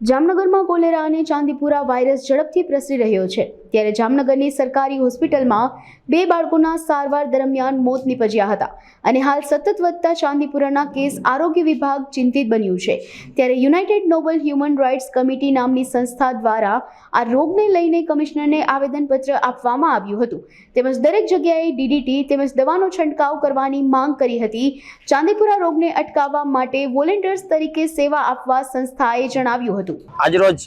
જામનગરમાં કોલેરા અને ચાંદીપુરા વાયરસ ઝડપથી પ્રસરી રહ્યો છે ત્યારે જામનગરની સરકારી હોસ્પિટલમાં 2 બાળકોના સારવાર દરમિયાન મોત નીપજ્યા હતા અને હાલ સતત વધતા ચાંદીપુરાના કેસ આરોગ્ય વિભાગ ચિંતિત બન્યું છે ત્યારે united noble human rights committee નામની સંસ્થા દ્વારા આ રોગને લઈને કમિશનરને આવેદનપત્ર આપવામાં આવ્યું હતું તેમજ દરેક જગ્યાએ ડીડીટી તેમજ દવાનો છંટકાવ કરવાની માંગ કરી હતી। ચાંદીપુરા રોગને અટકાવવા માટે વોલેન્ટિયર્સ તરીકે સેવા આપવા સંસ્થાએ જણાવ્યું હતું। આજરોજ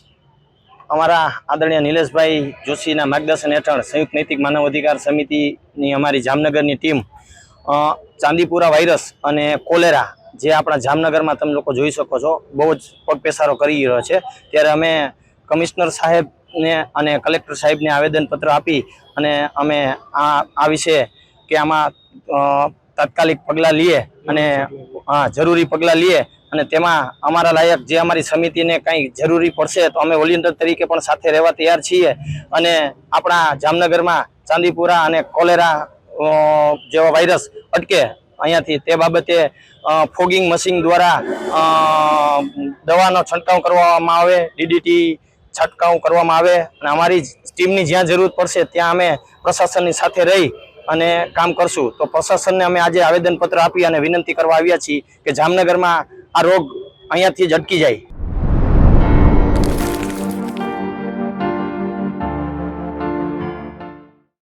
અમારા આદરણીય નિલેશભાઈ જોશીના માર્ગદર્શન હેઠળ સંયુક્ત નૈતિક માનવ અધિકાર સમિતિની અમારી જામનગરની ટીમ ચાંદીપુરા વાયરસ અને કોલેરા જે આપણા જામનગરમાં તમે લોકો જોઈ શકો છો બહુ જ પગપેસારો કરી રહ્યો છે ત્યારે અમે કમિશનર સાહેબને અને કલેક્ટર સાહેબને આવેદનપત્ર આપી અને અમે આ વિશે કે આમાં તાત્કાલિક પગલાં લઈએ અને જરૂરી પગલાં લઈએ અને તેમાં અમારા લાયક જે અમારી સમિતિને કંઈ જરૂરી પડશે તો અમે વોલેન્ટિયર તરીકે પણ સાથે રહેવા તૈયાર છીએ અને આપણા જામનગરમાં ચાંદીપુરા અને કોલેરા જેવા વાયરસ અટકે અહીંયાથી તે બાબતે ફોગિંગ મશીન દ્વારા દવાનો છંટકાવ કરવામાં આવે, ડીડીટી છંટકાવ કરવામાં આવે અને અમારી ટીમની જ્યાં જરૂર પડશે ત્યાં અમે પ્રશાસનની સાથે રહી અને કામ કરશું। તો પ્રશાસનને અમે આજે આવેદનપત્ર આપી અને વિનંતી કરવા આવ્યા છીએ કે જામનગરમાં આ રોગ અહીંયાથી જ અટકી જાય।